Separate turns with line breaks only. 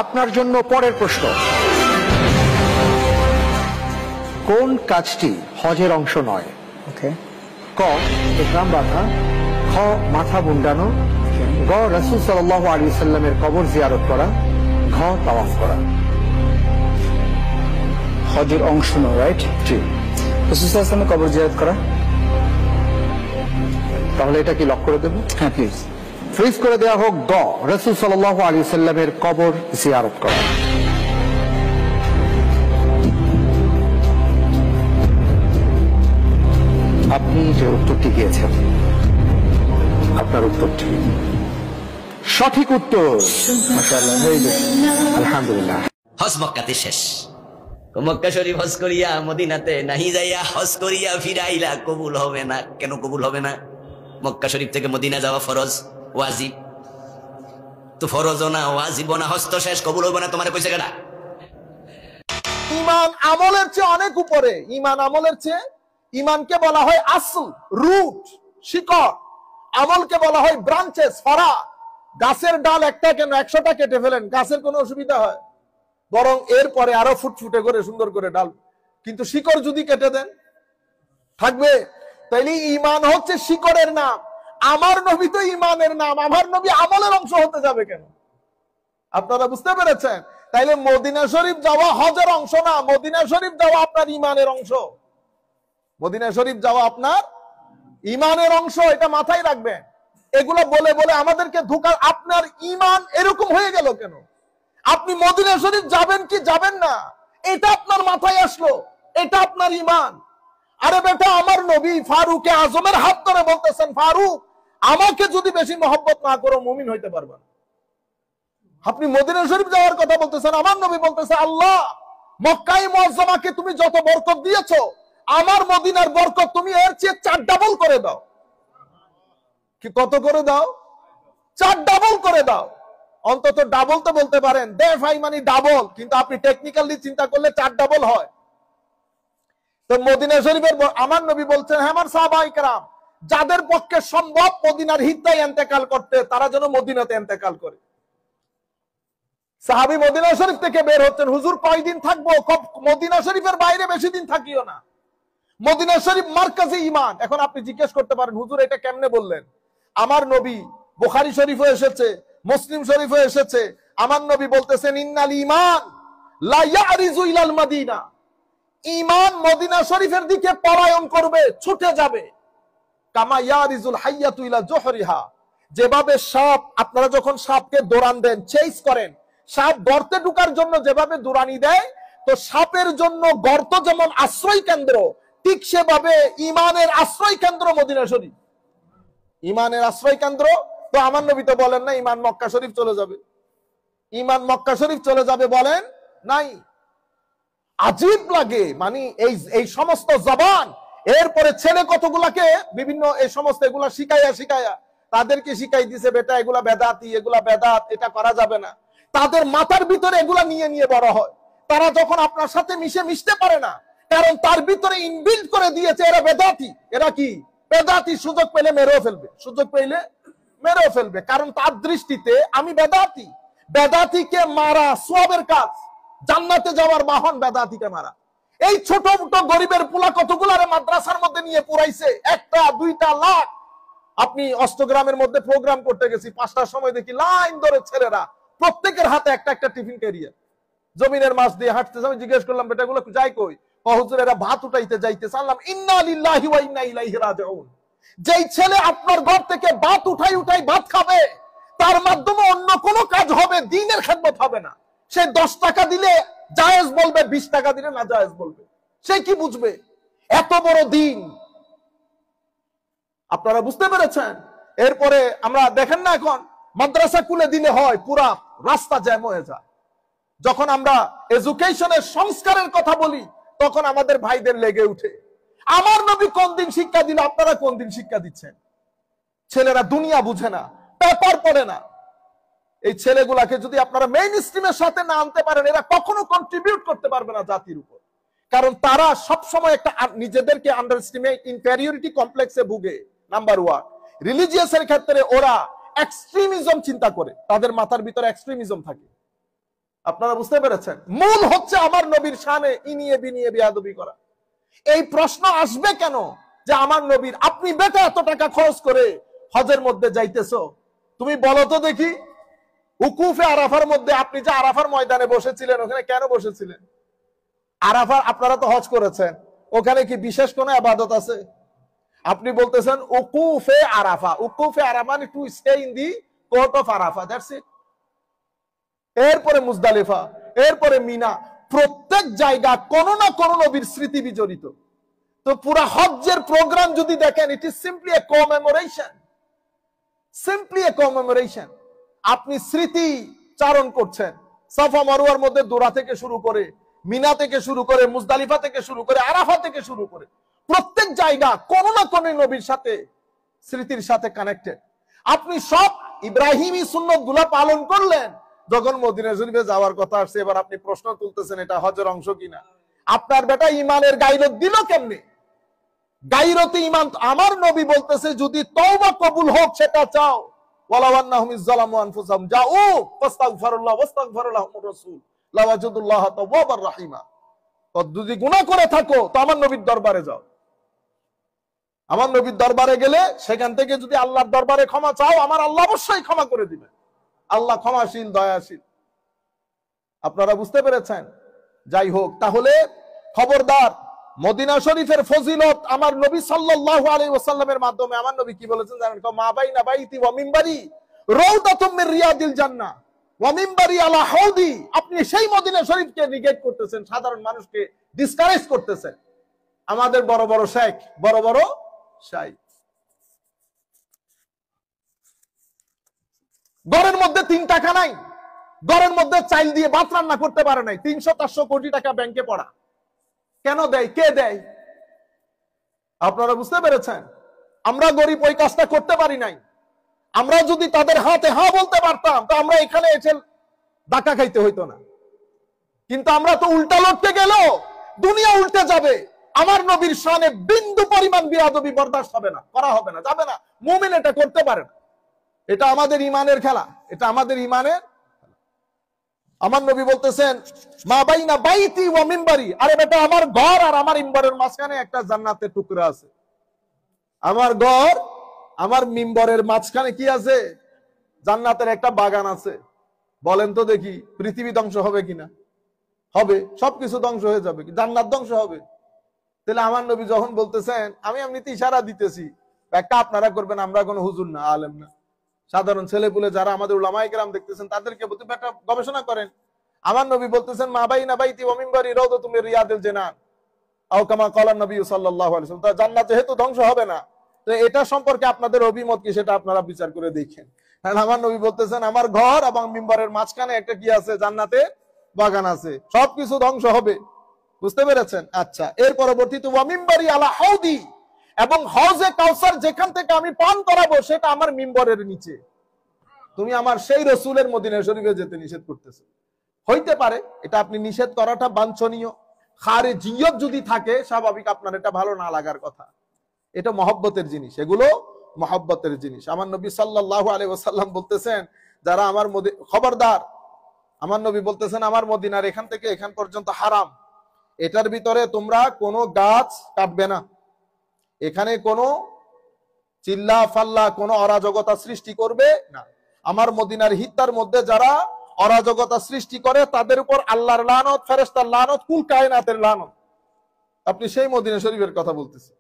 আপনার জন্য পরের প্রশ্ন, কোন কাজটি হজের অংশ নয়? ক ইহরাম বাঁধা, খ মাথা মুন্ডানো, গ রাসূল সাল্লাল্লাহু আলাইহি ওয়াসাল্লামের কবর জিয়ারত করা, ঘ তাওয়াফ করা।
হজের অংশ নয়, রাইট?
জি।
রাসূল সাল্লাল্লাহু আলাইহি ওয়াসাল্লামের কবর জিয়ারত করা।
তাহলে এটা কি লক করে দেব?
হ্যাঁ প্লিজ।
ফ্রিজ করে দেওয়া হোক গ রাসূল সাল্লাল্লাহু আলাইহি ওয়াসাল্লামের কবর জিয়ারত করা। আপনি যে উত্তরটি দিয়েছেন, আপনার উত্তরটি সঠিক উত্তর। মাশাআল্লাহ, ভেরি গুড, আলহামদুলিল্লাহ।
হজ মক্কাতে শেষ। মক্কা শরীফ হজ করিয়া মদিনাতে নাহি যাইয়া হজ করিয়া ফিরাইলা কবুল হবে না। কেন কবুল হবে না? মক্কা শরীফ থেকে মদিনা যাওয়া ফরজ, ওয়াজিব। তো ফরজও না, ওয়াজিবও না, হজ তো শেষ, কবুল হবে না। তোমার কইছে কেডা?
ইমান আমলের চেয়ে অনেক উপরে। ইমান আমলের চেয়ে, ইমানকে বলা হয় আসল, রুট, শিকড়। আমলকে বলা হয় ব্রাঞ্চেস, ফারা। গাছের ডাল একটা কেন 100টা কেটে ফেলেন, গাছের কোনো অসুবিধা হয়? বরং এরপরে আরো ফুটফুটে করে সুন্দর করে ডাল, কিন্তু শিকড় যদি কেটে দেন থাকবে? তাইলে ইমান হচ্ছে শিকড়ের নাম। আমার নবী তো ইমানের নাম, আমার নবী আমলের অংশ হতে যাবে কেন? আপনারা বুঝতে পেরেছেন? তাইলে মদিনা শরীফ যাওয়া হজের অংশ না, মদিনা শরীফ যাওয়া আপনার ইমানের অংশ। মদিনা শরীফ যাওয়া আপনার ইমানের অংশ, এটা মাথায় রাখবেন। এগুলো বলে বলে আমাদেরকে ধোঁকা। আপনার ইমান এরকম হয়ে গেল কেন? আপনি মদিনা শরীফ যাবেন কি যাবেন না, এটা আপনার মাথায় আসলো, এটা আপনার ইমান। আরে বেটা, আমার নবী ফারুকে আজমের হাত ধরে বলতেছেন, ফারুক আমাকে যদি বেশি মহব্বত না করো মুমিন হইতে পারবা না। আপনি মদিনা শরীফ যাওয়ার কথা বলতেছেন, আমার নবী বলতেছে, আল্লাহ মক্কায়ে মুআজ্জামাকে তুমি যত বরকত দিয়েছো, আমার মদিনার বরকত তুমি এর চেয়ে 4 ডাবল করে দাও। কি কত করে দাও? 4 ডাবল করে দাও। অন্তত ডাবল তো বলতে পারেন, দেফাই মানে ডাবল, কিন্তু আপনি টেকনিক্যালি চিন্তা করলে 4 ডাবল হয়। তো মদিনা শরীফের আমার নবী বলছেন, হ্যাঁ আমার সাহাবায়ে কেরাম, যাদের পক্ষে সম্ভব মদিনার হিদ্দায় ইন্তেকাল করতে, তারা যেন মদিনাতে ইন্তেকাল করে। সাহাবী মদিনা শরীফ থেকে বের হচ্ছেন, হুজুর কয়দিন থাকবো? মদিনা শরীফের বাইরে বেশি দিন থাকিও না, মদিনা শরীফ মারকাজে ঈমান। এখন আপনি জিজ্ঞেস করতে পারেন, হুজুর এটা কেমনে বললেন? আমার নবী, বুখারী শরীফে এসেছে, মুসলিম শরীফে এসেছে, আমার নবী বলতেছেন, ইন্নাল ঈমান লা ইয়ারিজু ইলাল মাদিনা। ঈমান মদিনা শরীফের দিকে পলায়ন করবে, ছুটে যাবে। কামা ইয়ারিজুল হাইয়াতু ইলা জুহরিহা। যেভাবে সাপ, আপনারা যখন সাপকে দৌড়ান দেন, চেস করেন, সাপ গর্তে ঢোকার জন্য যেভাবে দৌড়ানি দেয়, তো সাপের জন্য গর্ত যেমন আশ্রয় কেন্দ্র, ঠিক সেভাবে ইমানের আশ্রয় কেন্দ্র মদিনা শরীফ। ইমানের আশ্রয় কেন্দ্র। তো আমার নবী তো বলেন না ইমান মক্কা শরীফ চলে যাবে, ইমান মক্কা শরীফ চলে যাবে বলেন নাই। আজীব লাগে, মানে এই সমস্ত জবান। এরপরে ছেলে কতগুলাকে বিভিন্ন এই সমস্ত এগুলা শিখাইয়া তাদেরকে শিখাই দিছে, বেটা এগুলা বেদাতি, এগুলা বেদাত, এটা করা যাবে না। তাদের মাথার ভিতরে এগুলা নিয়ে নিয়ে বড় হয়। তারা যখন আপনার সাথে মিশতে পারে না, কারণ তার ভিতরে ইনবিল্ট করে দিয়েছে এরা বেদাতি। এরা কি বেদাতি? সুযোগ পেলে মেরেও ফেলবে, সুযোগ পেলে মেরেও ফেলবে, কারণ তার দৃষ্টিতে আমি বেদাতি। বেদাতিকে মারা সওয়াবের কাজ, জান্নাতে যাওয়ার বাহন বেদাতিকে মারা। এই ছোট ছোট গরিবের পোলা কতগুলারে মাদ্রাসার মধ্যে নিয়ে পুরাইছে, 1টা 2টা লাখ। আপনি অষ্টগ্রামের মধ্যে প্রোগ্রাম করতে গেছি, 5টার সময় দেখি লাইন ধরে ছেলেরা, প্রত্যেকের হাতে একটা একটা টিফিন ক্যারিয়ার, জমিনের মাছ দিয়ে হাঁটতেছে। আমি জিজ্ঞেস করলাম, বেটা এগুলো যাই কই? হুজুর এরা ভাত উঠাইতে যাইতেছে। আল্লাহ, ইন্না লিল্লাহি ওয়া ইন্না ইলাইহি রাজিউন। যেই ছেলে আপনার ঘর থেকে ভাত উঠাই ভাত খাবে, তার মাধ্যমে অন্য কোনো কাজ হবে, দ্বীনের খেদমত হবে না। সে 10 টাকা দিলে জায়েজ বলবে, 20 টাকা দিলে না জায়েজ বলবে। সে কি বুঝবে? এত বড় দিন। আপনারা বুঝতে পেরেছেন? এরপরে আমরা দেখেন না, এখন মাদ্রাসা খুলে দিলে হয় পুরা রাস্তা জ্যাম হয়ে যায়। যখন আমরা এডুকেশনের সংস্কারের কথা বলি, তখন আমাদের ভাইদের লেগে উঠে। আমার নবী কোন দিন শিক্ষা দিল, আপনারা কোন দিন শিক্ষা দিচ্ছেন? ছেলেরা দুনিয়া বুঝে না, পেপার পড়ে না। এই ছেলেগুলাকে যদি আপনারা মেইন স্ট্রিমের সাথে না আনতে পারেন, এরা কখনো কন্ট্রিবিউট করতে পারবে না জাতির উপর। কারণ তারা সব সময় একটা নিজেদেরকে আন্ডারস্টিমেট, ইনফেরিয়রিটি কমপ্লেক্সে ভুগে। নাম্বার 1, রিলিজিয়াসের ক্ষেত্রে ওরা এক্সট্রিমিজম চিন্তা করে, তাদের মাথার ভিতরে এক্সট্রিমিজম থাকে। আপনারা বুঝতে পেরেছেন? মূল হচ্ছে আমার নবীর শানে ইনিয়ে বিনিয়ে বেয়াদবি করা। এই প্রশ্ন আসবে কেন যে আমার নবীর, আপনি বেটা এত টাকা খরচ করে হজের মধ্যে যাইতেছো, তুমি বলো তো দেখি উকুফে আরাফার মধ্যে আপনি যে আরাফার ময়দানে বসেছিলেন ওখানে কেন বসেছিলেন? আরাফার আপনারা তো হজ করেছেন, ওখানে কি বিশেষ কোনো ইবাদত আছে? আপনি বলতেছেন উকুফে আরাফা। উকুফে আরাফা মানে to stay in the court of Arafah, that's it. এরপরে মুজদালিফা, এরপরে মিনা, প্রত্যেক জায়গা কোন না কোন নবীর স্মৃতি বিজড়িত। তো পুরা হজ্জের প্রোগ্রাম যদি দেখেন, it is simply A commemoration, simply A commemoration. আপনি স্মৃতি চারণ করছেন সাফা মারওয়ার মধ্যে, দোরা থেকে শুরু করে, মিনা থেকে শুরু করে, মুজদালিফা থেকে শুরু করে, আরাফা থেকে শুরু করে, প্রত্যেক জায়গা কোন না কোন নবীর সাথে, স্মৃতির সাথে কানেক্টেড। আপনি সব ইব্রাহিমী সুন্নত গুলা পালন করলেন, যখন মদিনা শরীফে যাওয়ার কথা আসছে এবার আপনি প্রশ্ন তুলতেছেন এটা হজের অংশ কিনা। আপনার বেটা ইমানের গাইরত দিল কেমনে? গাইরতে ইমান। আমার নবী বলতেছে যদি তওবা কবুল হোক সেটা চাও, ওয়ালাওয়ান্নাহুম ইযলামু আনফুসাহুম যাও ফাস্তাগফিরুল্লাহ ওয়াস্তাগফিরুল্লাহুর রাসূল লাওয়াজুদুল্লাহ তাওয়াবার রাহিমা। যদি গুনাহ করে থাকো তো আমার নবীর দরবারে যাও। আমার নবীর দরবারে গেলে সেখান থেকে যদি আল্লাহর দরবারে ক্ষমা চাও, আমার আল্লাহ অবশ্যই ক্ষমা করে দিবেন। আল্লাহ ক্ষমাশীল, দয়াশীল। আপনারা বুঝতে পেরেছেন? যাই হোক, তাহলে খবরদার, মদিনা শরীফের ফজিলত আমার নবী সাল্লাল্লাহু আলাইহি ওয়াসাল্লামের মাধ্যমে আমার নবী কি বলেছেন জানেন? মা বাইনা বাইতি ওয়া মিনবারি রাউদাতুম মির রিয়াদিল জান্নাহ ওয়া মিনবারি আলা হাউদি। আপনি সেই মদিনা শরীফকে নিগেট করতেছেন, সাধারণ মানুষকে ডিসকারেজ করতেছেন। আমাদের বড় বড় শেখ, বড় বড় শাইখ, ঘরের মধ্যে 3 টাকা নাই, ঘরের মধ্যে চাইল দিয়ে ভাত রান্না করতে পারে নাই, 300-400 কোটি টাকা ব্যাংকে পড়া। কেন দেয়? কে দেয়? আপনারা বুঝতে পেরেছেন? আমরা গরিব ওই কাজটা করতে পারি নাই। আমরা যদি তাদের হাতে হ্যাঁ বলতে পারতাম তো আমরা এখানে এসে ডাকা খাইতে হইতো না। কিন্তু আমরা তো উল্টা লড়তে গেল দুনিয়া উল্টে যাবে। আমার নবীর শানে বিন্দু পরিমাণ বেয়াদবি বরদাস্ত হবে না, করা হবে না, যাবে না। মুমিন এটা করতে পারে না। এটা আমাদের ইমানের খেলা, এটা আমাদের ইমানের। আমার নবী বলতেছেন মা বাইনা বাইতি ওয়া মিনবারি। আরে বেটা, আমার ঘর আর আমার মিম্বরের মাঝখানে একটা জান্নাতের টুকরা আছে। আমার ঘর, আমার মিম্বরের মাঝখানে কি আছে? জান্নাতের একটা বাগান আছে। বলেন তো দেখি পৃথিবী ধ্বংস হবে কিনা? হবে। সবকিছু ধ্বংস হয়ে যাবে, জান্নাত ধ্বংস হবে। তাহলে আমার নবী যখন বলতেছেন, আমি এমনিতে ইশারা দিতেছি, একটা আপনারা করবেন, আমরা কোনো হুজুর না, আলেম না, সাধারণ ছেলেপুলে যারা আমাদের উলামায়ে কেরাম দেখতেছেন তাদেরকে বলতে একটা গবেষণা করেন। আমার নবী বলতেছেন মা বাইনা বাইতি ওয়া মিনবারি রাউদাতুম মির রিয়াদিল জান্নাহ আও কামা ক্বালা নবী সাল্লাল্লাহু আলাইহি ওয়াসাল্লাম। তো জান্নাত যেহেতু ধ্বংস হবে না, তো এটা সম্পর্কে আপনাদের অভিমত কি সেটা আপনারা বিচার করে দেখেন। কারণ আমার নবী বলতেছেন আমার ঘর এবং মিম্বরের মাঝখানে একটা কি আছে? জান্নাতে বাগান আছে। সবকিছু ধ্বংস হবে। বুঝতে পেরেছেন? আচ্ছা, এর পরবর্তীতে ওয়া মিনবারি আলা হাউদি, এবং হজে কাউসার যেখান থেকে আমি পান করাবো সেটা আমার মিম্বরের নিচে। তুমি আমার সেই রসুলের মদিনা শরীফে যেতে নিষেধ করতেছো। হইতে পারে এটা আপনি নিষেধ করাটা বাঞ্ছনীয়, খারিজিয়ত যদি থাকে স্বাভাবিক আপনার এটা ভালো না লাগার কথা। এটা মহব্বতের জিনিস, এগুলো মহব্বতের জিনিস। আমার নবী সাল্লাল্লাহু আলাইহি ওয়াসাল্লাম বলতেছেন যারা আমার খবরদার, আমার নবী বলতেছেন আমার মদিনার এখান থেকে এখান পর্যন্ত হারাম, এটার ভিতরে তোমরা কোনো গাছ কাটবে না, এখানে কোনো চিল্লা ফাল্লা কোনো অরাজকতা সৃষ্টি করবে না। আমার মদিনার হিত্তার মধ্যে যারা অরাজকতা সৃষ্টি করে তাদের উপর আল্লাহর লানত, ফেরেশতার লানত, কুল কায়নাতের লানত। আপনি সেই মদিনা শরীফের কথা বলতেছেন।